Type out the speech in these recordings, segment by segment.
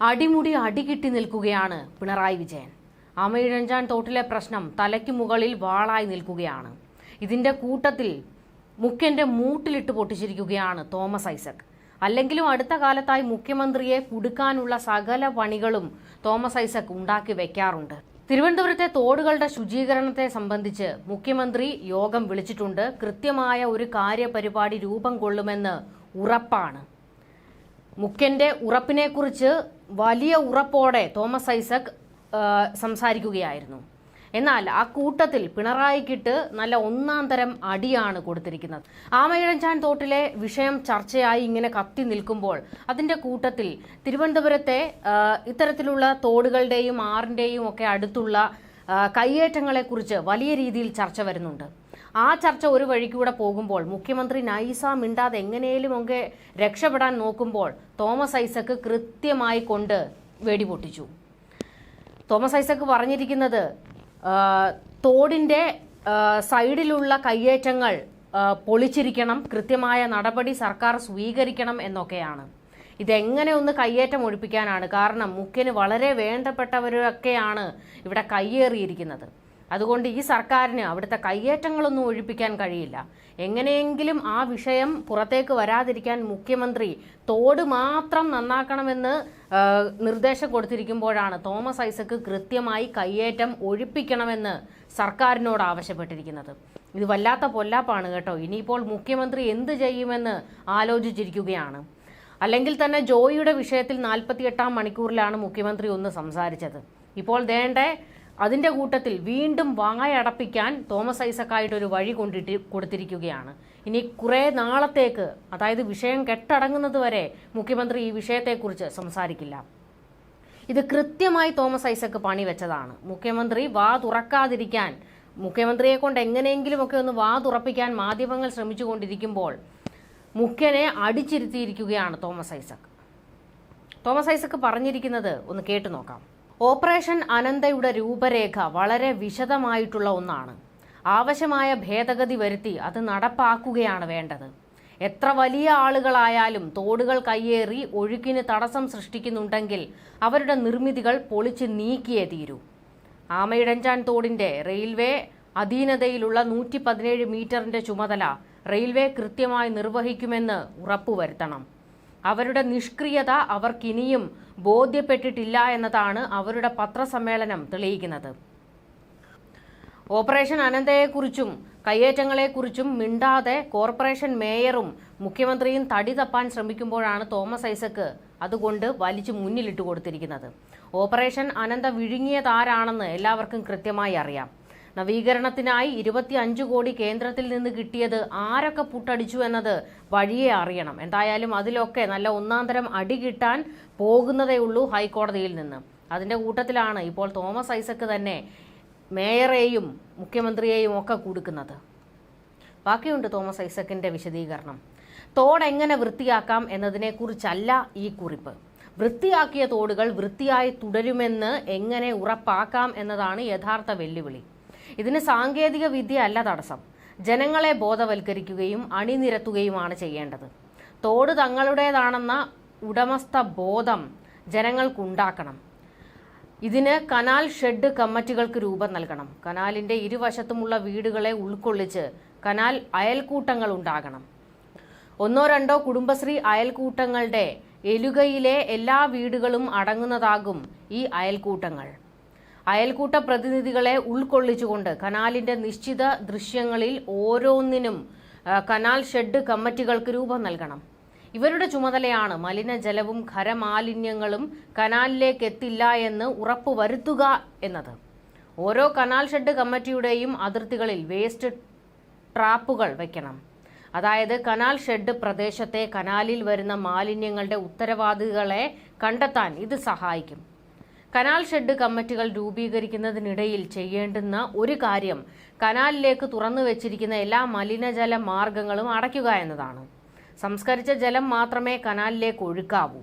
അടിമുടി അടികിട്ടി നിൽക്കുകയാണ് പിണറായി വിജയൻ. ആമയിഴഞ്ചാൻ തോട്ടിലെ പ്രശ്നം തലയ്ക്ക് മുകളിൽ വാളായി നിൽക്കുകയാണ്. ഇതിന്റെ കൂട്ടത്തിൽ മുഖ്യന്റെ മൂട്ടിലിട്ട് പൊട്ടിച്ചിരിക്കുകയാണ് തോമസ് ഐസക്. അല്ലെങ്കിലും അടുത്ത കാലത്തായി മുഖ്യമന്ത്രിയെ കുടുക്കാനുള്ള സകല പണികളും തോമസ് ഐസക് ഉണ്ടാക്കി വെക്കാറുണ്ട്. തിരുവനന്തപുരത്തെ തോടുകളുടെ ശുചീകരണത്തെ സംബന്ധിച്ച് മുഖ്യമന്ത്രി യോഗം വിളിച്ചിട്ടുണ്ട്. കൃത്യമായ ഒരു കാര്യപരിപാടി രൂപം കൊള്ളുമെന്ന് ഉറപ്പാണ്. മുഖ്യന്റെ ഉറപ്പിനെക്കുറിച്ച് വലിയ ഉറപ്പോടെ തോമസ് ഐസക് സംസാരിക്കുകയായിരുന്നു. എന്നാൽ ആ കൂട്ടത്തിൽ പിണറായിക്കിട്ട് നല്ല ഒന്നാം തരം അടിയാണ് കൊടുത്തിരിക്കുന്നത്. ആമയിഴഞ്ചാൻ തോട്ടിലെ വിഷയം ചർച്ചയായി ഇങ്ങനെ കത്തി നിൽക്കുമ്പോൾ അതിന്റെ കൂട്ടത്തിൽ തിരുവനന്തപുരത്തെ ഇത്തരത്തിലുള്ള തോടുകളുടെയും ആറിന്റെയും ഒക്കെ അടുത്തുള്ള കയ്യേറ്റങ്ങളെക്കുറിച്ച് വലിയ രീതിയിൽ ചർച്ച വരുന്നുണ്ട്. ആ ചർച്ച ഒരു വഴിക്കൂടെ പോകുമ്പോൾ മുഖ്യമന്ത്രി നൈസ മിണ്ടാതെ എങ്ങനെയും ഒക്കെ രക്ഷപ്പെടാൻ നോക്കുമ്പോൾ തോമസ് ഐസക് കൃത്യമായി കൊണ്ട് വെടിപൊട്ടിച്ചു. തോമസ് ഐസക് പറഞ്ഞിരിക്കുന്നത് തോടിന്റെ സൈഡിലുള്ള കയ്യേറ്റങ്ങൾ പൊളിച്ചിരിക്കണം, കൃത്യമായ നടപടി സർക്കാർ സ്വീകരിക്കണം എന്നൊക്കെയാണ്. ഇതെങ്ങനെ ഒന്ന് കയ്യേറ്റം ഒഴിപ്പിക്കാനാണ്? കാരണം മുഖ്യന് വളരെ വേണ്ടപ്പെട്ടവരൊക്കെയാണ് ഇവിടെ കയ്യേറിയിരിക്കുന്നത്. അതുകൊണ്ട് ഈ സർക്കാരിന് അവിടുത്തെ കയ്യേറ്റങ്ങളൊന്നും ഒഴിപ്പിക്കാൻ കഴിയില്ല. എങ്ങനെയെങ്കിലും ആ വിഷയം പുറത്തേക്ക് വരാതിരിക്കാൻ മുഖ്യമന്ത്രി തോട് മാത്രം നന്നാക്കണമെന്ന് നിർദ്ദേശം കൊടുത്തിരിക്കുമ്പോഴാണ് തോമസ് ഐസക് കൃത്യമായി കയ്യേറ്റം ഒഴിപ്പിക്കണമെന്ന് സർക്കാരിനോട് ആവശ്യപ്പെട്ടിരിക്കുന്നത്. ഇത് വല്ലാത്ത പൊല്ലാപ്പാണ് കേട്ടോ. ഇനിയിപ്പോൾ മുഖ്യമന്ത്രി എന്ത് ചെയ്യുമെന്ന് ആലോചിച്ചിരിക്കുകയാണ്. അല്ലെങ്കിൽ തന്നെ ജോയിയുടെ വിഷയത്തിൽ 48-ാം മണിക്കൂറിലാണ് മുഖ്യമന്ത്രി ഒന്ന് സംസാരിച്ചത്. ഇപ്പോൾ ദേണ്ടേ അതിന്റെ കൂട്ടത്തിൽ വീണ്ടും വായടപ്പിക്കാൻ തോമസ് ഐസക്കായിട്ടൊരു വഴി കൊടുത്തിരിക്കുകയാണ്. ഇനി കുറെ നാളത്തേക്ക്, അതായത് വിഷയം കെട്ടടങ്ങുന്നത് വരെ മുഖ്യമന്ത്രി ഈ വിഷയത്തെക്കുറിച്ച് സംസാരിക്കില്ല. ഇത് കൃത്യമായി തോമസ് ഐസക് പണി വെച്ചതാണ്. മുഖ്യമന്ത്രി വാ തുറക്കാതിരിക്കാൻ, മുഖ്യമന്ത്രിയെ കൊണ്ട് എങ്ങനെയെങ്കിലും ഒക്കെ ഒന്ന് വാ തുറപ്പിക്കാൻ മാധ്യമങ്ങൾ ശ്രമിച്ചുകൊണ്ടിരിക്കുമ്പോൾ മുഖ്യനെ അടിച്ചിരുത്തിയിരിക്കുകയാണ് തോമസ് ഐസക്. തോമസ് ഐസക് പറഞ്ഞിരിക്കുന്നത് ഒന്ന് കേട്ടു നോക്കാം. ഓപ്പറേഷൻ അനന്തയുടെ രൂപരേഖ വളരെ വിശദമായിട്ടുള്ള ഒന്നാണ്. ആവശ്യമായ ഭേദഗതി വരുത്തി അത് നടപ്പാക്കുകയാണ് വേണ്ടത്. എത്ര വലിയ ആളുകളായാലും തോടുകൾ കയ്യേറി ഒഴുക്കിന് തടസ്സം സൃഷ്ടിക്കുന്നുണ്ടെങ്കിൽ അവരുടെ നിർമ്മിതികൾ പൊളിച്ച് നീക്കിയേ തീരൂ. ആമയിഴഞ്ചാൻ തോടിന്റെ റെയിൽവേ അധീനതയിലുള്ള 117 മീറ്ററിന്റെ ചുമതല റെയിൽവേ കൃത്യമായി നിർവഹിക്കുമെന്ന് ഉറപ്പുവരുത്തണം. അവരുടെ നിഷ്ക്രിയത അവർക്കിനിയും ബോധ്യപ്പെട്ടിട്ടില്ല എന്നതാണ് അവരുടെ പത്രസമ്മേളനം തെളിയിക്കുന്നത്. ഓപ്പറേഷൻ അനന്തയെക്കുറിച്ചും കയ്യേറ്റങ്ങളെക്കുറിച്ചും മിണ്ടാതെ കോർപ്പറേഷൻ മേയറും മുഖ്യമന്ത്രിയും തടി തപ്പാൻ ശ്രമിക്കുമ്പോഴാണ് തോമസ് ഐസക് അതുകൊണ്ട് വലിച്ചു മുന്നിലിട്ട് കൊടുത്തിരിക്കുന്നത്. ഓപ്പറേഷൻ അനന്ത വിഴുങ്ങിയതാരാണെന്ന് എല്ലാവർക്കും കൃത്യമായി അറിയാം. നവീകരണത്തിനായി 25 കോടി കേന്ദ്രത്തിൽ നിന്ന് കിട്ടിയത് ആരൊക്കെ പുട്ടടിച്ചു എന്നത് വഴിയെ അറിയണം. എന്തായാലും അതിലൊക്കെ നല്ല ഒന്നാന്തരം അടി കിട്ടാൻ പോകുന്നതേ ഉള്ളൂ ഹൈക്കോടതിയിൽ നിന്ന്. അതിന്റെ കൂട്ടത്തിലാണ് ഇപ്പോൾ തോമസ് ഐസക് തന്നെ മേയറെയും മുഖ്യമന്ത്രിയെയും ഒക്കെ കൊടുക്കുന്നത്. ബാക്കിയുണ്ട് തോമസ് ഐസക്കിന്റെ വിശദീകരണം. തോടെങ്ങനെ വൃത്തിയാക്കാം എന്നതിനെക്കുറിച്ചല്ല ഈ കുറിപ്പ്. വൃത്തിയാക്കിയ തോടുകൾ വൃത്തിയായി തുടരുമെന്ന് എങ്ങനെ ഉറപ്പാക്കാം എന്നതാണ് യഥാർത്ഥ വെല്ലുവിളി. ഇതിന് സാങ്കേതിക വിദ്യ അല്ല തടസ്സം. ജനങ്ങളെ ബോധവൽക്കരിക്കുകയും അണിനിരത്തുകയുമാണ് ചെയ്യേണ്ടത്. തോട് തങ്ങളുടേതാണെന്ന ഉടമസ്ഥ ബോധം ജനങ്ങൾക്കുണ്ടാക്കണം. ഇതിന് കനാൽ ഷെഡ് കമ്മിറ്റികൾക്ക് രൂപം നൽകണം. കനാലിന്റെ ഇരുവശത്തുമുള്ള വീടുകളെ ഉൾക്കൊള്ളിച്ച് കനാൽ അയൽക്കൂട്ടങ്ങൾ ഉണ്ടാകണം. 1-2 കുടുംബശ്രീ അയൽക്കൂട്ടങ്ങളുടെ എലുകയിലെ എല്ലാ വീടുകളും അടങ്ങുന്നതാകും ഈ അയൽക്കൂട്ടങ്ങൾ. അയൽക്കൂട്ട പ്രതിനിധികളെ ഉൾക്കൊള്ളിച്ചുകൊണ്ട് കനാലിന്റെ നിശ്ചിത ദൃശ്യങ്ങളിൽ ഓരോന്നിനും കനാൽ ഷെഡ് കമ്മിറ്റികൾക്ക് രൂപം നൽകണം. ഇവരുടെ ചുമതലയാണ് മലിനജലവും ഖരമാലിന്യങ്ങളും കനാലിലേക്ക് എത്തില്ല എന്ന് ഉറപ്പുവരുത്തുക എന്നത്. ഓരോ കനാൽ ഷെഡ് കമ്മിറ്റിയുടെയും അതിർത്തികളിൽ വേസ്റ്റ് ട്രാപ്പുകൾ വയ്ക്കണം. അതായത് കനാൽ ഷെഡ് പ്രദേശത്തെ കനാലിൽ വരുന്ന മാലിന്യങ്ങളുടെ ഉത്തരവാദികളെ കണ്ടെത്താൻ ഇത് സഹായിക്കും. കനാൽ ഷെഡ് കമ്മിറ്റികൾ രൂപീകരിക്കുന്നതിനിടയിൽ ചെയ്യേണ്ടുന്ന ഒരു കാര്യം കനാലിലേക്ക് തുറന്നു വെച്ചിരിക്കുന്ന എല്ലാ മലിനജല മാർഗങ്ങളും അടയ്ക്കുക എന്നതാണ്. സംസ്കരിച്ച ജലം മാത്രമേ കനാലിലേക്ക് ഒഴുക്കാവൂ.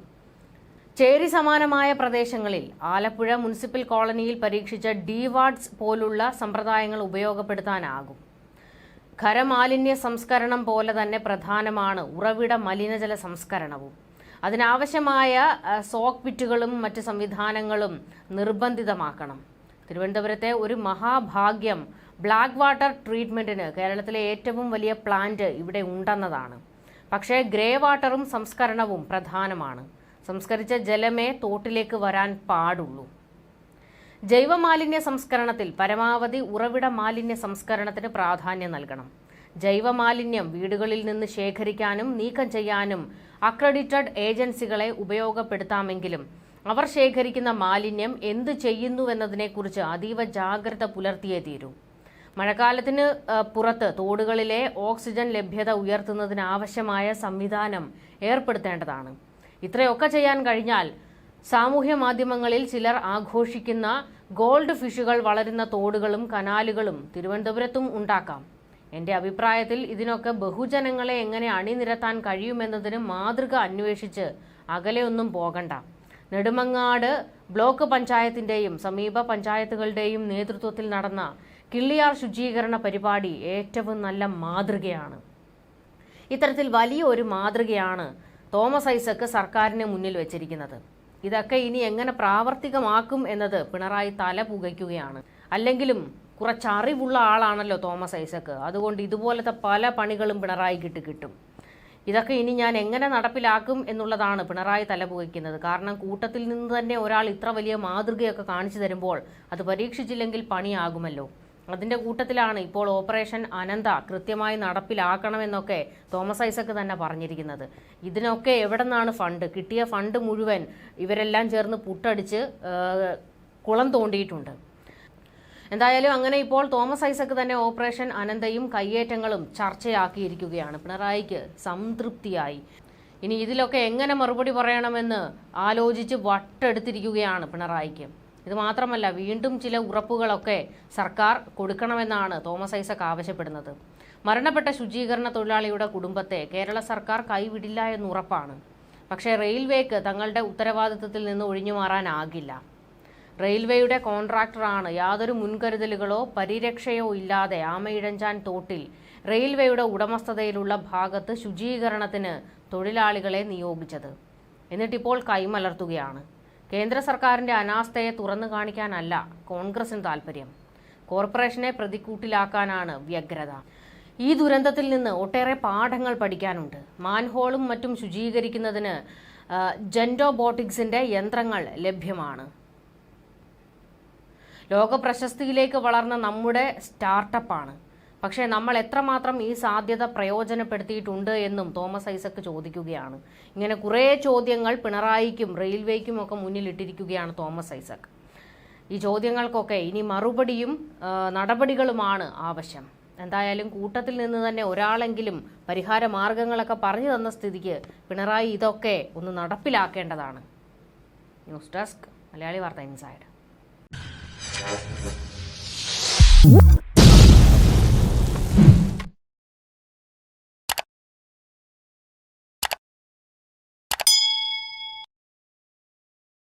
ചേരി സമാനമായ പ്രദേശങ്ങളിൽ ആലപ്പുഴ മുനിസിപ്പൽ കോളനിയിൽ പരീക്ഷിച്ച ഡിവാർഡ്സ് പോലുള്ള സമ്പ്രദായങ്ങൾ ഉപയോഗപ്പെടുത്താനാകും. ഖരമാലിന്യ സംസ്കരണം പോലെ തന്നെ പ്രധാനമാണ് ഉറവിട മലിനജല സംസ്കരണവും. അതിനാവശ്യമായ സോക്ക് പിറ്റുകളും മറ്റ് സംവിധാനങ്ങളും നിർബന്ധിതമാക്കണം. തിരുവനന്തപുരത്തെ ഒരു മഹാഭാഗ്യം ബ്ലാക്ക് വാട്ടർ ട്രീറ്റ്മെന്റിന് കേരളത്തിലെ ഏറ്റവും വലിയ പ്ലാന്റ് ഇവിടെ ഉണ്ടെന്നതാണ്. പക്ഷേ ഗ്രേ വാട്ടറും സംസ്കരണവും പ്രധാനമാണ്. സംസ്കരിച്ച ജലമേ തോട്ടിലേക്ക് വരാൻ പാടുള്ളൂ. ജൈവമാലിന്യ സംസ്കരണത്തിൽ പരമാവധി ഉറവിട മാലിന്യ സംസ്കരണത്തിന് പ്രാധാന്യം നൽകണം. ജൈവമാലിന്യം വീടുകളിൽ നിന്ന് ശേഖരിക്കാനും നീക്കം ചെയ്യാനും അക്രഡിറ്റഡ് ഏജൻസികളെ ഉപയോഗപ്പെടുത്താമെങ്കിലും അവർ ശേഖരിക്കുന്ന മാലിന്യം എന്തു ചെയ്യുന്നുവെന്നതിനെക്കുറിച്ച് അതീവ ജാഗ്രത പുലർത്തിയേ തീരൂ. മഴക്കാലത്തിന് പുറത്ത് തോടുകളിലെ ഓക്സിജൻ ലഭ്യത ഉയർത്തുന്നതിനാവശ്യമായ സംവിധാനം ഏർപ്പെടുത്തേണ്ടതാണ്. ഇത്രയൊക്കെ ചെയ്യാൻ കഴിഞ്ഞാൽ സാമൂഹ്യ മാധ്യമങ്ങളിൽ ചിലർ ആഘോഷിക്കുന്ന ഗോൾഡ് ഫിഷുകൾ വളരുന്ന തോടുകളും കനാലുകളും തിരുവനന്തപുരത്തും ഉണ്ടാക്കാം. എൻ്റെ അഭിപ്രായത്തിൽ ഇതിനൊക്കെ ബഹുജനങ്ങളെ എങ്ങനെ അണിനിരത്താൻ കഴിയുമെന്നതിന് മാതൃക അന്വേഷിച്ച് അകലെയൊന്നും പോകണ്ട. നെടുമങ്ങാട് ബ്ലോക്ക് പഞ്ചായത്തിൻ്റെയും സമീപ പഞ്ചായത്തുകളുടെയും നേതൃത്വത്തിൽ നടന്ന കിള്ളിയാർ ശുചീകരണ പരിപാടി ഏറ്റവും നല്ല മാതൃകയാണ്. ഇത്തരത്തിൽ വലിയ ഒരു മാതൃകയാണ് തോമസ് ഐസക് സർക്കാരിന് മുന്നിൽ വെച്ചിരിക്കുന്നത്. ഇതൊക്കെ ഇനി എങ്ങനെ പ്രാവർത്തികമാക്കും എന്നത് പിണറായി തല പുകയ്ക്കുകയാണ്. അല്ലെങ്കിലും കുറച്ചറിവുള്ള ആളാണല്ലോ തോമസ് ഐസക്. അതുകൊണ്ട് ഇതുപോലത്തെ പല പണികളും പിണറായിക്ക് കിട്ടും. ഇതൊക്കെ ഇനി ഞാൻ എങ്ങനെ നടപ്പിലാക്കും എന്നുള്ളതാണ് പിണറായി തല പുകയ്ക്കുന്നത്. കാരണം കൂട്ടത്തിൽ നിന്ന് തന്നെ ഒരാൾ ഇത്ര വലിയ മാതൃകയൊക്കെ കാണിച്ചു തരുമ്പോൾ അത് പരീക്ഷിച്ചില്ലെങ്കിൽ പണിയാകുമല്ലോ. അതിൻ്റെ കൂട്ടത്തിലാണ് ഇപ്പോൾ ഓപ്പറേഷൻ അനന്ത കൃത്യമായി നടപ്പിലാക്കണമെന്നൊക്കെ തോമസ് ഐസക് തന്നെ പറഞ്ഞിരിക്കുന്നത്. ഇതിനൊക്കെ എവിടെ നിന്നാണ് ഫണ്ട്? കിട്ടിയ ഫണ്ട് മുഴുവൻ ഇവരെല്ലാം ചേർന്ന് പുട്ടടിച്ച് കുളം തോണ്ടിയിട്ടുണ്ട്. എന്തായാലും അങ്ങനെ ഇപ്പോൾ തോമസ് ഐസക് തന്നെ ഓപ്പറേഷൻ അനന്തയും കയ്യേറ്റങ്ങളും ചർച്ചയാക്കിയിരിക്കുകയാണ്. പിണറായിക്ക് സംതൃപ്തിയായി. ഇനി ഇതിലൊക്കെ എങ്ങനെ മറുപടി പറയണമെന്ന് ആലോചിച്ച് വട്ടെടുത്തിരിക്കുകയാണ് പിണറായിക്ക്. ഇത് മാത്രമല്ല, വീണ്ടും ചില ഉറപ്പുകളൊക്കെ സർക്കാർ കൊടുക്കണമെന്നാണ് തോമസ് ഐസക് ആവശ്യപ്പെടുന്നത്. മരണപ്പെട്ട ശുചീകരണ തൊഴിലാളിയുടെ കുടുംബത്തെ കേരള സർക്കാർ കൈവിടില്ല എന്നുറപ്പാണ്. പക്ഷേ റെയിൽവേക്ക് തങ്ങളുടെ ഉത്തരവാദിത്തത്തിൽ നിന്ന് ഒഴിഞ്ഞുമാറാനാകില്ല. റെയിൽവേയുടെ കോൺട്രാക്ടറാണ്. യാതൊരു മുൻകരുതലുകളോ പരിരക്ഷയോ ഇല്ലാതെ ആമയിഴഞ്ചാൻ തോട്ടിൽ റെയിൽവേയുടെ ഉടമസ്ഥതയിലുള്ള ഭാഗത്ത് ശുചീകരണത്തിന് തൊഴിലാളികളെ നിയോഗിച്ചത്. എന്നിട്ടിപ്പോൾ കൈമലർത്തുകയാണ്. കേന്ദ്ര സർക്കാരിന്റെ അനാസ്ഥയെ തുറന്നു കാണിക്കാനല്ല കോൺഗ്രസിന് താൽപര്യം. കോർപ്പറേഷനെ പ്രതിക്കൂട്ടിലാക്കാനാണ് വ്യഗ്രത. ഈ ദുരന്തത്തിൽ നിന്ന് ഒട്ടേറെ പാഠങ്ങൾ പഠിക്കാനുണ്ട്. മാൻഹോളും മറ്റും ശുചീകരിക്കുന്നതിന് ജെൻഡോബോട്ടിക്സിന്റെ യന്ത്രങ്ങൾ ലഭ്യമാണ്. ലോക പ്രശസ്തിയിലേക്ക് വളർന്ന നമ്മുടെ സ്റ്റാർട്ടപ്പാണ്. പക്ഷേ നമ്മൾ എത്രമാത്രം ഈ സാധ്യത പ്രയോജനപ്പെടുത്തിയിട്ടുണ്ട് എന്നും തോമസ് ഐസക് ചോദിക്കുകയാണ്. ഇങ്ങനെ കുറേ ചോദ്യങ്ങൾ പിണറായിക്കും റെയിൽവേക്കും ഒക്കെ മുന്നിലിട്ടിരിക്കുകയാണ് തോമസ് ഐസക്. ഈ ചോദ്യങ്ങൾക്കൊക്കെ ഇനി മറുപടിയും നടപടികളുമാണ് ആവശ്യം. എന്തായാലും കൂട്ടത്തിൽ നിന്ന് തന്നെ ഒരാളെങ്കിലും പരിഹാര മാർഗങ്ങളൊക്കെ പറഞ്ഞു തന്ന സ്ഥിതിക്ക് പിണറായി ഇതൊക്കെ ഒന്ന് നടപ്പിലാക്കേണ്ടതാണ്. ന്യൂസ് ഡെസ്ക് മലയാളി വാർത്ത ഇൻസൈഡ്.